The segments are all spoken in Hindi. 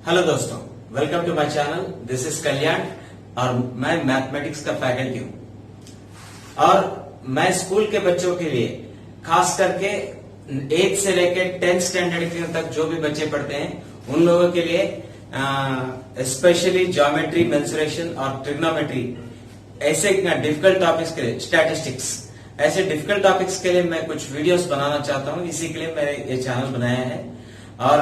हेलो दोस्तों, welcome to my channel. This is Kalyan और मैं मैथमेटिक्स का फैकल्टी हूं और मैं स्कूल के बच्चों के लिए खास करके 8 से लेकर 10 स्टैंडर्ड तक जो भी बच्चे पढ़ते हैं उन लोगों के लिए स्पेशली ज्योमेट्री, मेंसुरेशन और ट्रिग्नोमेट्री ऐसे डिफिकल्ट टॉपिक्स के लिए, स्टैटिस्टिक्स ऐसे डिफिकल्ट टॉपिक्स के लिए मैं कुछ वीडियोस बनाना चाहता हूं। इसी के लिए मैंने ये चैनल बनाया है और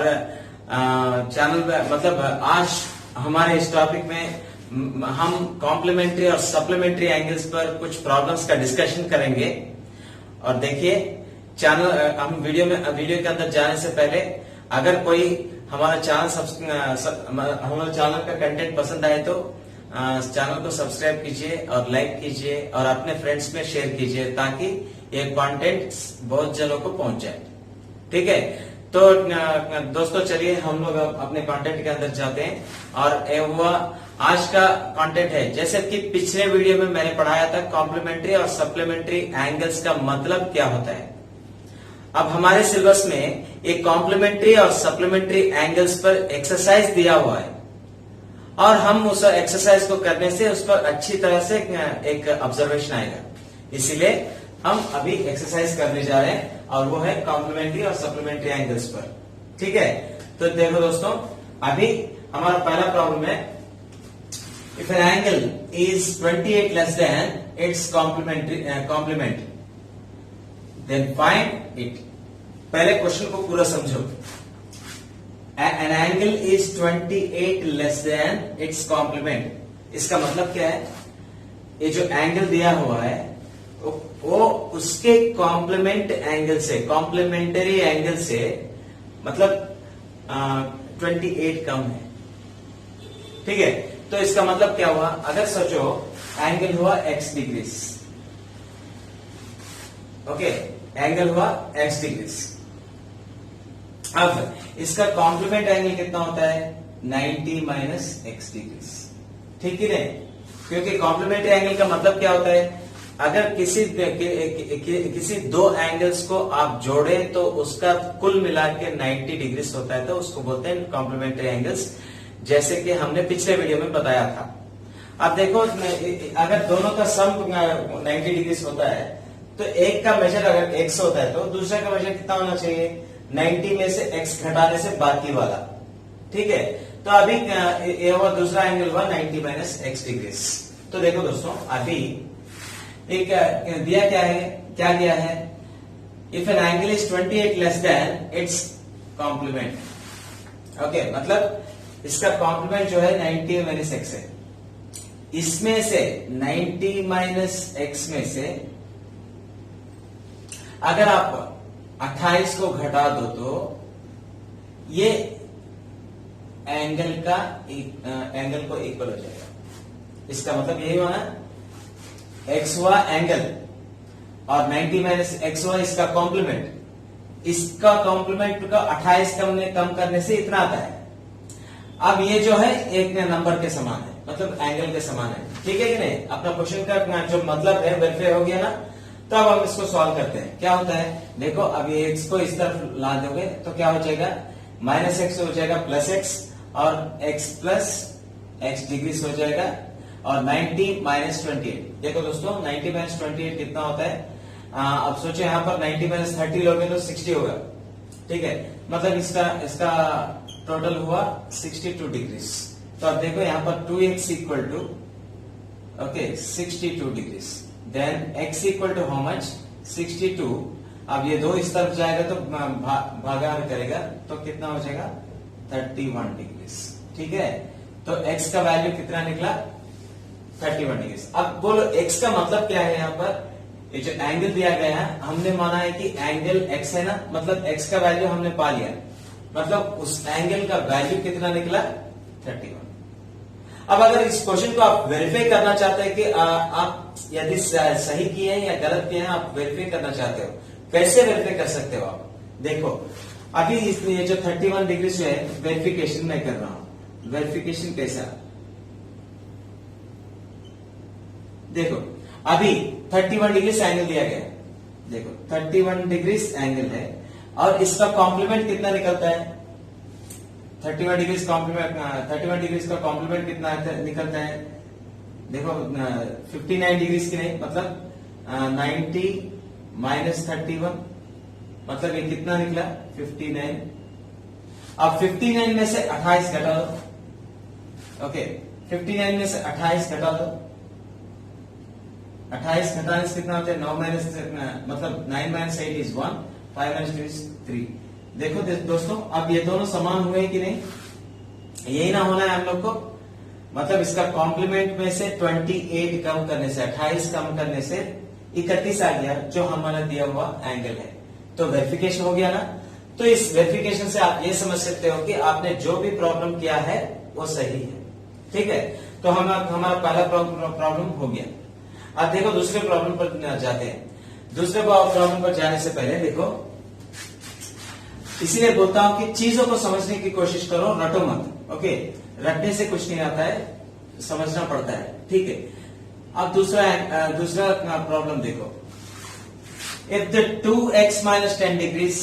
चैनल मतलब आज हमारे इस टॉपिक में हम कॉम्प्लीमेंट्री और सप्लीमेंट्री एंगल्स पर कुछ प्रॉब्लम्स का डिस्कशन करेंगे। और देखिए चैनल, हम वीडियो के अंदर जाने से पहले अगर कोई हमारा चैनल का कंटेंट पसंद आए तो चैनल को सब्सक्राइब कीजिए और लाइक कीजिए और अपने फ्रेंड्स में शेयर कीजिए ताकि ये कंटेंट बहुत जनों को पहुंच जाए। ठीक है, तो दोस्तों चलिए हम लोग अपने कंटेंट के अंदर जाते हैं और वो आज का कंटेंट है जैसे कि पिछले वीडियो में मैंने पढ़ाया था कॉम्प्लीमेंट्री और सप्लीमेंट्री एंगल्स का मतलब क्या होता है। अब हमारे सिलेबस में एक कॉम्प्लीमेंट्री और सप्लीमेंट्री एंगल्स पर एक्सरसाइज दिया हुआ है और हम उस एक्सरसाइज को करने से उस पर अच्छी तरह से एक ऑब्जर्वेशन आएगा। इसीलिए हम अभी एक्सरसाइज करने जा रहे हैं और वो है कॉम्प्लीमेंट्री और सप्लीमेंट्री एंगल्स पर। ठीक है, तो देखो दोस्तों, अभी हमारा पहला प्रॉब्लम है if an angle is 28 less than its complement then find it. पहले क्वेश्चन को पूरा समझो। An angle is 28 less than its complement. इसका मतलब क्या है? ये जो एंगल दिया हुआ है वो उसके कॉम्प्लीमेंट एंगल से, कॉम्प्लीमेंटरी एंगल से मतलब 28 कम है। ठीक है, तो इसका मतलब क्या हुआ? अगर सोचो एंगल हुआ x डिग्रीज, ओके, एंगल हुआ x डिग्रीज। अब इसका कॉम्प्लीमेंट एंगल कितना होता है? 90 माइनस x डिग्रीज। ठीक है नहीं? क्योंकि कॉम्प्लीमेंट्री एंगल का मतलब क्या होता है? अगर किसी दो एंगल्स को आप जोड़े तो उसका कुल मिला के 90 डिग्रीज होता है, तो उसको बोलते हैं कॉम्प्लीमेंट्री एंगल्स, जैसे कि हमने पिछले वीडियो में बताया था। अब देखो, अगर दोनों का सम 90 डिग्रीज होता है तो एक का मेजर अगर x होता है तो दूसरे का मेजर कितना होना चाहिए? 90 में से x घटाने से बाकी वाला। ठीक है, तो अभी ये हुआ दूसरा एंगल हुआ 90 माइनस x डिग्रीज। तो देखो दोस्तों, अभी एक दिया क्या दिया है? If an angle is 28 less than its complement. Okay, मतलब इसका कॉम्प्लीमेंट जो है 90 माइनस x है। इसमें से 90 माइनस x में से अगर आप 28 को घटा दो तो ये एंगल को इक्वल हो जाएगा। इसका मतलब यही हुआ ना, x हुआ एंगल और 90 माइनस x हुआ इसका कॉम्प्लीमेंट। इसका कॉम्प्लीमेंट का 28 कम करने से इतना आता है। अब ये जो है एक नंबर के समान है, मतलब एंगल के समान है। ठीक है कि नहीं? अपना क्वेश्चन का जो मतलब है वेरीफाई हो गया ना। तो अब हम इसको सॉल्व करते हैं। क्या होता है देखो, अब ये x को इस तरफ ला दोगे तो क्या हो जाएगा? माइनस x हो जाएगा प्लस x और x प्लस x डिग्रीज हो जाएगा और 90 माइनस 28। देखो दोस्तों, 90 माइनस 28 कितना होता है? अब सोचो यहाँ पर 90 माइनस 30 लोगे तो 60 होगा। ठीक है, मतलब इसका टोटल हुआ 62 डिग्रीज। तो अब देखो यहाँ पर 2x equal to okay 62 degrees, then x equal to how much? 62। अब ये दो इस तरफ जाएगा तो भागा करेगा तो कितना हो जाएगा? 31 डिग्रीज। ठीक है, तो x का वैल्यू कितना निकला? 31 डिग्री। अब बोलो x का मतलब क्या है? यहाँ पर ये जो एंगल दिया गया है, हमने माना है कि एंगल x है ना, मतलब x का वैल्यू हमने पा लिया, मतलब उस एंगल का वैल्यू कितना निकला? 31। अब अगर इस क्वेश्चन को आप वेरीफाई करना चाहते हैं कि आप यदि सही किए हैं या गलत किए हैं, आप वेरीफाई करना चाहते हो, कैसे वेरीफाई कर सकते हो आप? देखो, अभी ये जो 31 डिग्री से वेरिफिकेशन मैं कर रहा हूं। वेरिफिकेशन कैसा? देखो, अभी 31 डिग्री एंगल दिया गया। देखो 31 डिग्री एंगल है और इसका कॉम्प्लीमेंट कितना निकलता है? 31 डिग्री कॉम्प्लीमेंट 31 डिग्री का कॉम्प्लीमेंट कितना निकलता है? देखो 59 डिग्री की नहीं, मतलब 90 माइनस 31, मतलब ये कितना निकला? 59। अब 59 में से 28 घटा दो। ओके, 59 में से 28 घटा दो। 28 घटाने से कितना होता है? 9 माइनस, मतलब 9 माइनस 8 इज 1, 5 माइनस 2 इज 3। देखो दोस्तों, अब ये दोनों समान हुए कि नहीं? यही ना होना है हम लोग को, मतलब इसका कॉम्प्लीमेंट में से 28 कम करने से, 28 कम करने से 31 आ गया, जो हमारा दिया हुआ एंगल है। तो वेरिफिकेशन हो गया ना? तो इस वेरिफिकेशन से आप ये समझ सकते हो कि आपने जो भी प्रॉब्लम किया है वो सही है। ठीक है, तो हमारा पहला प्रॉब्लम हो गया। अब देखो दूसरे प्रॉब्लम पर जाते हैं। दूसरे प्रॉब्लम पर जाने से पहले देखो, इसीलिए बोलता हूं कि चीजों को समझने की कोशिश करो, रटो मत। ओके, रटने से कुछ नहीं आता है, समझना पड़ता है। ठीक है, अब दूसरा प्रॉब्लम देखो। If the 2x minus 10 degrees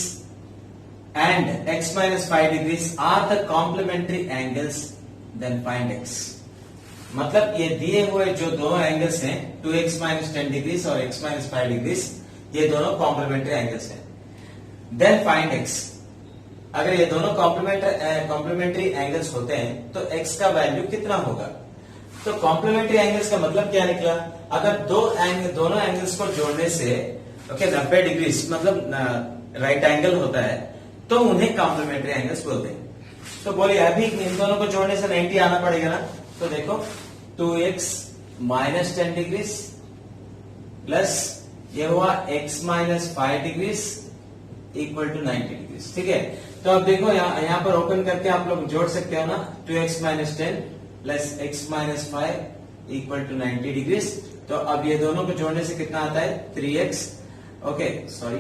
and x minus 5 degrees are the complementary angles, then find x। मतलब ये दिए हुए जो दोनों एंगल्स हैं 2x minus 10 degrees और x minus 5 degrees, ये दोनों कॉम्प्लीमेंट्री एंगल्स हैं। Then find x। अगर ये दोनों कॉम्प्लीमेंट्री एंगल्स होते हैं तो x का वैल्यू कितना होगा? तो कॉम्प्लीमेंट्री एंगल्स का मतलब क्या निकला? अगर दोनों एंगल्स को जोड़ने से 90 डिग्री मतलब राइट एंगल होता है, तो उन्हें कॉम्प्लीमेंट्री एंगल्स बोलते हैं। तो बोलिए अभी इन दोनों को जोड़ने से 90 आना पड़ेगा ना? तो देखो 2x माइनस 10 डिग्री प्लस ये हुआ x minus 5 degree equal to 90 degree. ठीक है, तो अब देखो यहाँ पर ओपन करके आप लोग जोड़ सकते हो ना, 2x minus 10 plus x minus 5 equal to 90 degree. तो अब ये दोनों को जोड़ने से कितना आता है? 3x। ओके सॉरी,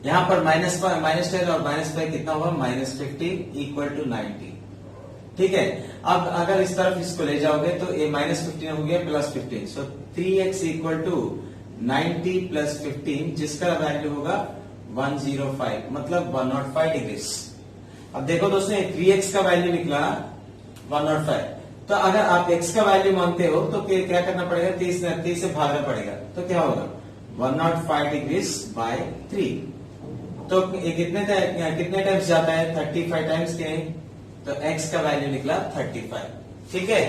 यहां पर माइनस 10 और माइनस 5 कितना हुआ? Minus 15 equal to 90। ठीक है, अब अगर इस तरफ इसको ले जाओगे तो ये माइनस 15 हो गया plus 15, so 3x equal to 90 plus 15, जिसका वैल्यू होगा 105, मतलब 105 डिग्री। अब देखो दोस्तों, 3x का वैल्यू निकला 105। तो अगर आप x का वैल्यू मांगते हो तो क्या करना पड़ेगा? 30 से भागना पड़ेगा। तो क्या होगा? 105 डिग्री बाय 3। तो ये कितने टाइम्स जाता है? 35 टाइम्स के। तो x का वैल्यू निकला 35। ठीक है,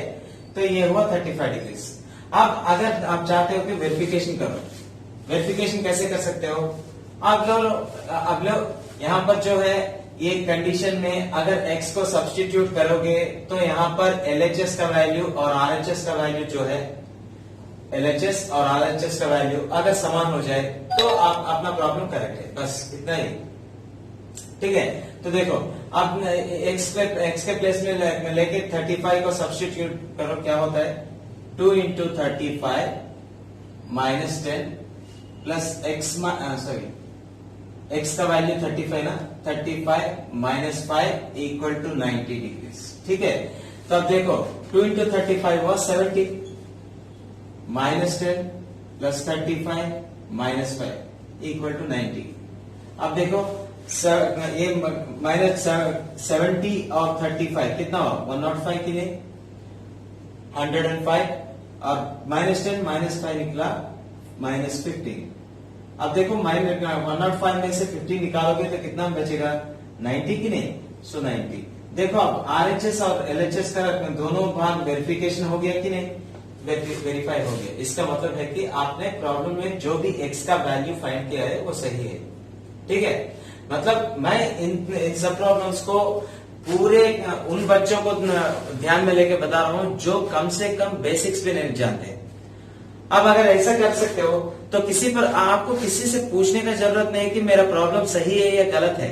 तो ये हुआ 35 डिग्री। अब अगर आप चाहते हो कि वेरिफिकेशन करो, वेरिफिकेशन कैसे कर सकते हो? अब लोग यहाँ पर जो है ये कंडीशन में अगर x को सब्स्टिट्यूट करोगे तो यहाँ पर LHS का वैल्यू और RHS का वैल्यू जो है, LHS और RHS का वैल्यू अगर समान हो जाए तो आप अपना प्रॉब्लम करेक्ट है। बस इतना ही। ठीक है, तो देखो आप x के प्लेस में लेके 35 को सब्स्टिट्यूट करो, क्या होता है? 2 इंटू 35 माइनस 10 प्लस x का वैल्यू 35 ना, 35 माइनस 5 इक्वल टू 90 डिग्री। ठीक है, तो अब देखो 2 इंटू 35 हुआ 70 minus 10 plus 35 minus 5 equal to 90। अब देखो ये माइनस 70 और 35 कितना हुआ? 105 के लिए 105 और माइनस 10 माइनस 5 निकला माइनस 15। अब देखो 105 में से 50 निकालोगे तो कितना बचेगा? 90 की नहीं, सो 90। देखो अब RHS और LHS का दोनों भाग वेरिफिकेशन हो गया कि नहीं? वेरीफाई हो गया। इसका मतलब है कि आपने प्रॉब्लम में जो भी x का वैल्यू फाइंड किया है वो सही है। ठीक है, मतलब मैं इन सब प्रॉब्लम्स को पूरे उन बच्चों को ध्यान में लेके बता रहा हूं जो कम से कम बेसिक्स भी नहीं जानते। अब अगर ऐसा कर सकते हो तो आपको किसी से पूछने का जरूरत नहीं कि मेरा प्रॉब्लम सही है या गलत है।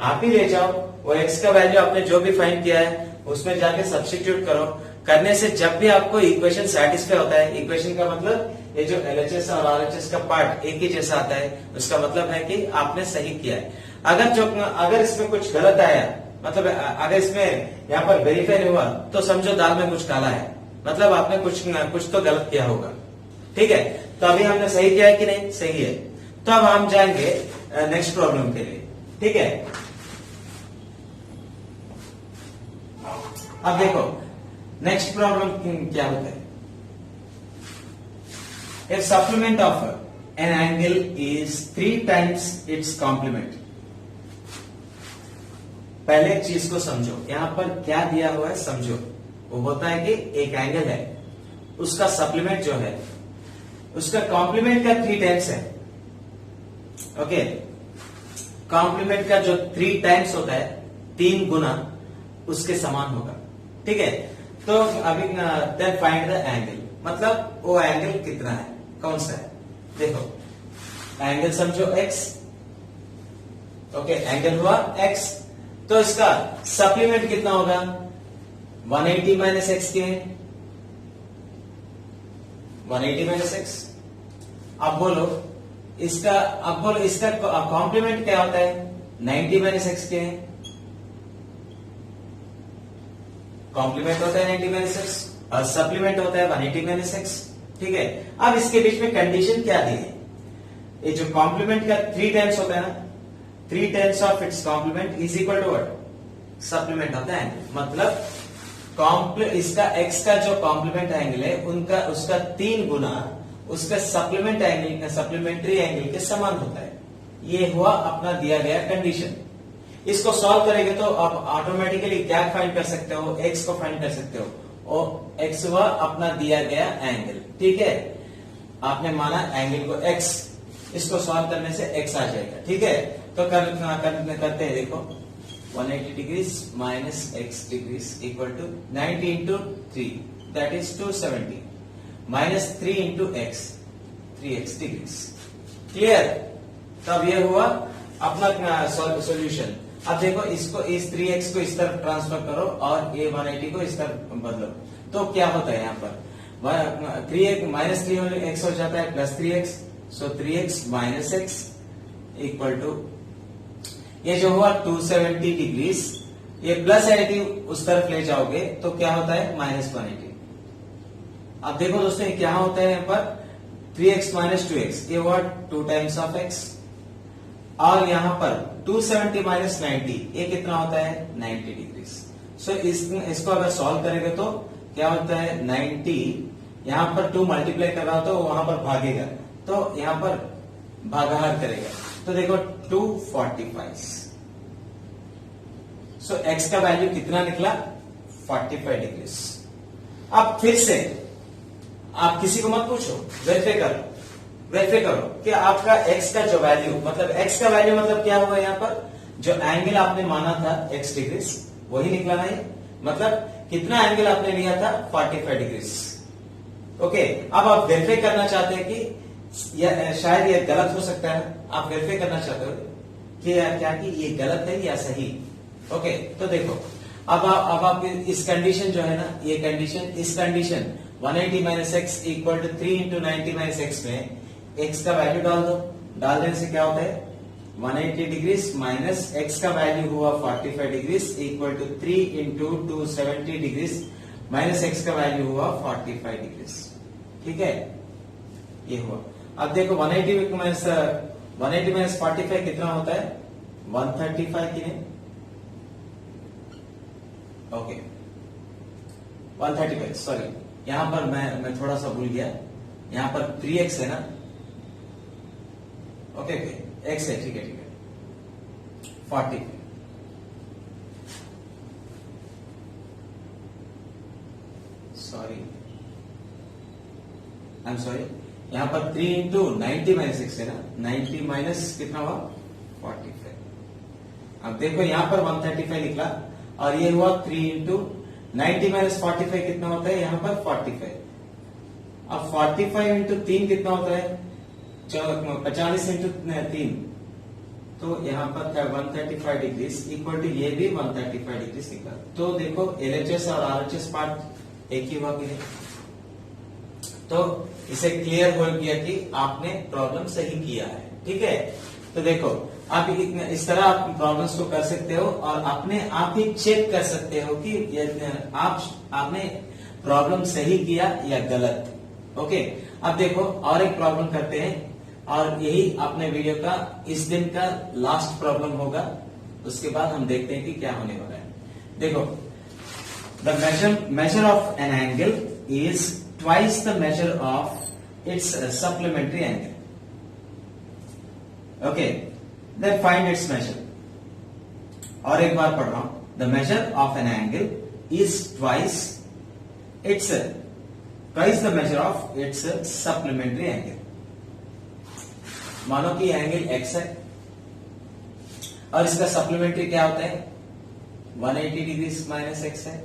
आप ही ले जाओ, वो x का वैल्यू आपने जो भी फाइंड किया है उसमें जाके सब्स्टिट्यूट करो। करने से जब भी आपको इक्वेशन सेटिस्फाई होता है, इक्वेशन का मतलब ये जो LHS और RHS का पार्ट एक ही जैसा आता है, उसका मतलब है कि आपने सही किया है। अगर इसमें कुछ गलत आया, मतलब अगर इसमें यहाँ पर वेरीफाई नहीं हुआ, तो समझो दाल में कुछ काला है, मतलब आपने कुछ तो गलत किया होगा। ठीक है, तो अभी हमने सही किया है कि नहीं? सही है। तो अब हम जाएंगे नेक्स्ट प्रॉब्लम के लिए। ठीक है, अब देखो नेक्स्ट प्रॉब्लम क्या होता है, A supplement of an angle is 3 times its complement. पहले एक चीज को समझो, यहां पर क्या दिया हुआ है समझो। वो होता है कि एक एंगल है, उसका सप्लीमेंट जो है उसका कॉम्प्लीमेंट का 3 टाइम्स है। ओके, कॉम्प्लीमेंट का जो 3 टाइम्स होता है, 3 गुना उसके समान होगा। ठीक है, तो अभी देन फाइंड द एंगल, मतलब वो एंगल कितना है, कौन सा है। देखो एंगल समझो x, ओके एंगल हुआ x, तो इसका सप्लीमेंट कितना होगा 180 माइनस एक्स के, 180 माइनस एक्स। अब बोलो इसका कॉम्प्लीमेंट क्या होता है 90 माइनस एक्स के, कॉम्प्लीमेंट होता है 90 माइनस एक्स और सप्लीमेंट होता है 180 माइनस एक्स। ठीक है, अब इसके बीच में कंडीशन क्या दी है, ये जो कॉम्प्लीमेंट का 3 टाइम्स होता है ना, 3 times of its complement is equal to what, supplement होता है। मतलब इसका x का जो कॉम्प्लीमेंट एंगल है उनका उसका 3 गुना उसका सप्लीमेंट एंगल, सप्लीमेंट्री एंगल के समान होता है। ये हुआ अपना दिया गया कंडीशन। इसको सॉल्व करेंगे तो आप ऑटोमेटिकली क्या फाइंड कर सकते हो, x को फाइंड कर सकते हो, और x हुआ अपना दिया गया एंगल। ठीक है, आपने माना एंगल को x, इसको सॉल्व करने से x आ जाएगा। ठीक है, तो करते हैं, देखो 180 degrees minus x degrees equal to 90 into 3 that is 270 minus 3 into x 3x degrees. Clear, तब ये हुआ अपना सॉल्यूशन। अब देखो इसको इस 3x को इस तरफ ट्रांसफर करो और ये 180 को इस तरफ बदलो, तो क्या होता है यहाँ पर 3x माइनस 3x हो जाता है plus 3x, so 3x minus x equal to ये जो हुआ 270 डिग्रीज, ये प्लस 80 उस तरफ ले जाओगे तो क्या होता है माइनस 180। अब देखो दोस्तों ये क्या होता है यहाँ पर 3x माइनस 2x, ये हुआ 2 टाइम्स ऑफ x, और यहां पर 270 माइनस 90 ये कितना होता है 90 डिग्रीज। सो इसको अगर सॉल्व करेंगे तो क्या होता है 90, यहां पर 2 मल्टीप्लाई कर रहा हो तो वहां पर भागेगा, तो यहां पर भागाहार करेगा, तो देखो 245। सो x का वैल्यू कितना निकला 45 डिग्रीज। अब फिर से आप किसी को मत पूछो, वेरीफाई करो कि आपका x का जो वैल्यू, मतलब x का वैल्यू मतलब क्या होगा, यहाँ पर जो एंगल आपने माना था x डिग्रीज वही निकला है, मतलब कितना एंगल आपने लिया था 45 डिग्रीज। ओके, अब आप वेरीफाई करना चाहते हैं कि शायद ये गलत हो सकता है, आप वेरीफाई करना चाहते हो कि क्या कि ये गलत है या सही। ओके, तो देखो अब आप इस कंडीशन जो है ना, ये कंडीशन, इस condition 180 minus x equal to 3 into 90 minus x में x का वैल्यू डाल दो, डाल देने से क्या होता है 180 डिग्रीज माइनस x का वैल्यू हुआ 45 degrees equal to 3 into 270 degrees minus x का वैल्यू हुआ 45 डिग्रीज। ठीक है, ये हुआ। अब देखो 180 माइनस 45 कितना होता है 135 की नहीं, ओके 135, सॉरी यहां पर मैं थोड़ा सा भूल गया, यहां पर 3x है ना, ओके x है, ठीक है 40, आई एम सॉरी, यहां पर 3 इंटू 90 माइनस एक्स है ना, 90 माइनस कितना हुआ 45। अब देखो यहां पर 135 निकला और ये हुआ 3 इंटू 90 माइनस 45 कितना होता है यहां पर 45। अब 45 इंटू 3 कितना होता है 45 इंटू 3, तो यहां पर था 135 डिग्रीज इक्वल टू ये भी 135 डिग्रीज निकला। तो देखो LHS और RHS पार्ट एक ही हुआ कि नहीं, तो इसे क्लियर हो गया कि आपने प्रॉब्लम सही किया है। ठीक है, तो देखो आप इस तरह आप प्रॉब्लम्स को कर सकते हो और अपने आप ही चेक कर सकते हो कि आपने प्रॉब्लम सही किया या गलत। ओके, अब देखो और एक प्रॉब्लम करते हैं और यही अपने वीडियो का इस दिन का लास्ट प्रॉब्लम होगा, उसके बाद हम देखते हैं कि क्या होने वाला है। देखो the measure of an angle is twice the measure of its supplementary angle. Okay, then find its measure. और एक बार पढ़ रहा हूं. The measure of an angle is twice the measure of its supplementary angle. मानो कि एंगल x है और इसका सप्लीमेंट्री क्या होता है 180 डिग्री माइनस एक्स है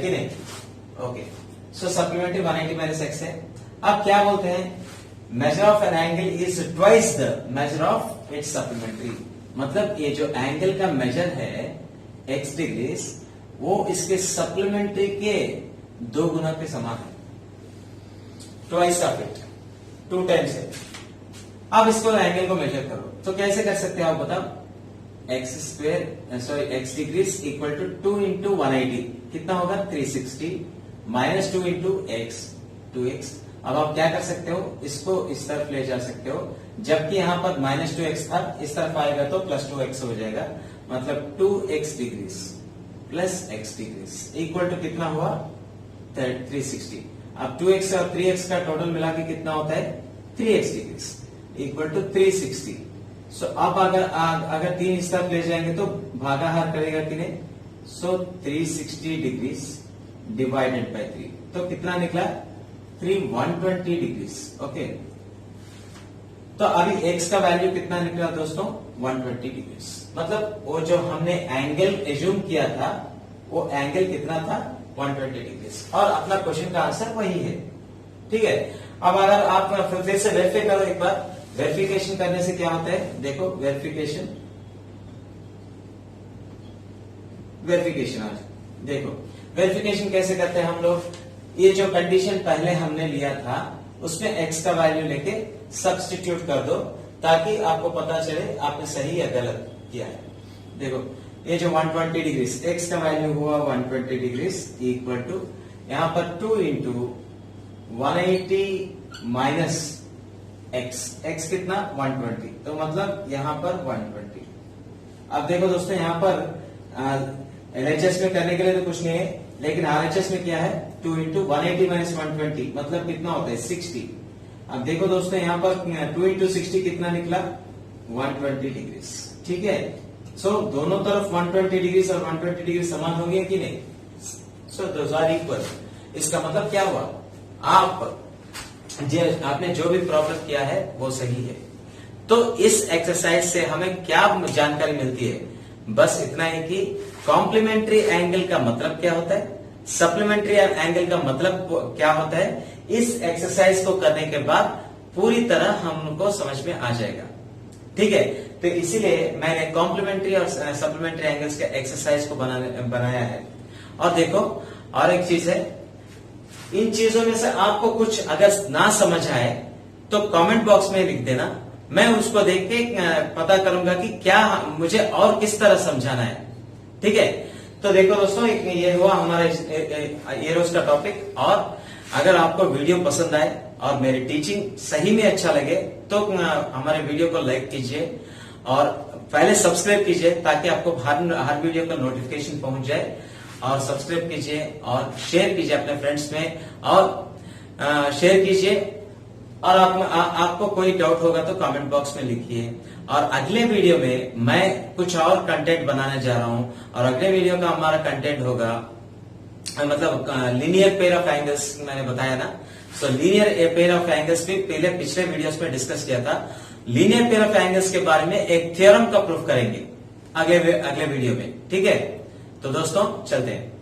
कि नहीं? ओके, सो सप्लीमेंट्री 180 माइनस एक्स है. अब क्या बोलते हैं? Measure of N angle is twice the measure of its supplementary. मतलब ये जो एंगल का मेजर है x डिग्री, वो इसके सप्लीमेंट्री के 2 गुना के समान है. ट्वाइस ऑफ इट, 2 टाइम्स है. अब इसको एंगल को मेजर करो तो कैसे कर सकते हैं आप बताओ? x degree equal to 2 into 180 कितना होगा? 360 माइनस 2 इंटू एक्स 2x. अब आप क्या कर सकते हो? इसको इस तरफ ले जा सकते हो, जबकि यहां पर माइनस 2x था, इस तरफ आएगा तो प्लस 2x हो जाएगा. मतलब 2x degree plus x degree equal to कितना हुआ? 360. अब 2x और 3x का टोटल मिला के कितना होता है? 3x degree equal to 360. सो अब अगर 3 इस तरफ ले जाएंगे तो भागाहार करेगा कि नहीं? सो 360 डिग्री डिवाइडेड बाय 3 तो कितना निकला? 120 डिग्री. ओके, तो अभी x का वैल्यू कितना निकला दोस्तों? 120 डिग्री. मतलब वो जो हमने एंगल एज्यूम किया था वो एंगल कितना था? 120 डिग्री. और अपना क्वेश्चन का आंसर वही है. ठीक है, अब अगर आप फिर से वेरीफाई करो एक बार. वेरिफिकेशन करने से क्या होता है? देखो, वेरिफिकेशन आज देखो वेरिफिकेशन कैसे करते हैं हम लोग? ये जो कंडीशन पहले हमने लिया था उसमें x का वैल्यू लेके सब्स्टिट्यूट कर दो ताकि आपको पता चले आपने सही या गलत किया है. देखो, ये जो 120 डिग्री x का वैल्यू हुआ 120 डिग्री इक्वल टू यहां पर 2 इंटू 180 माइनस x कितना? 120. तो मतलब यहां पर 120. अब देखो दोस्तों, यहां पर LHS में करने के लिए तो कुछ नहीं है, लेकिन RHS में क्या है? 2 इंटू 180 माइनस 120 मतलब कितना होता है? 60. अब देखो दोस्तों, यहां पर 2 इंटू 60 कितना निकला? 120 डिग्री. ठीक है, सो दोनों तरफ 120 डिग्री और 120 डिग्री समान होंगे कि नहीं? So those are equal. इसका मतलब क्या हुआ? आपने जो भी प्रॉब्लम किया है वो सही है. तो इस एक्सरसाइज से हमें क्या जानकारी मिलती है? बस इतना है कि कॉम्प्लीमेंट्री एंगल का मतलब क्या होता है, सप्लीमेंट्री एंगल का मतलब क्या होता है. इस एक्सरसाइज को करने के बाद पूरी तरह हमको समझ में आ जाएगा. ठीक है, तो इसीलिए मैंने कॉम्प्लीमेंट्री और सप्लीमेंट्री एंगल्स के एक्सरसाइज को बनाया है. और देखो, और एक चीज है, इन चीजों में से आपको कुछ अगर ना समझ आए तो कमेंट बॉक्स में लिख देना. मैं उसको देख के पता करूंगा कि क्या मुझे और किस तरह समझाना है. ठीक है, तो देखो दोस्तों, ये हुआ हमारा ये रोज का टॉपिक. और अगर आपको वीडियो पसंद आए और मेरी टीचिंग सही में अच्छा लगे तो हमारे वीडियो को लाइक कीजिए और पहले सब्सक्राइब कीजिए ताकि आपको हर वीडियो का नोटिफिकेशन पहुंच जाए. और सब्सक्राइब कीजिए और शेयर कीजिए अपने फ्रेंड्स में और शेयर कीजिए. और आपको कोई डाउट होगा तो कमेंट बॉक्स में लिखिए. और अगले वीडियो में मैं कुछ और कंटेंट बनाने जा रहा हूं. और अगले वीडियो का हमारा कंटेंट होगा मतलब लीनियर पेयर ऑफ एंगल्स. मैंने बताया ना, सो लीनियर पेयर ऑफ एंगल्स भी पिछले वीडियोस में डिस्कस किया था. लीनियर पेयर ऑफ एंगल्स के बारे में एक थ्योरम का प्रूफ करेंगे अगले वीडियो में. ठीक है, तो दोस्तों चलते हैं.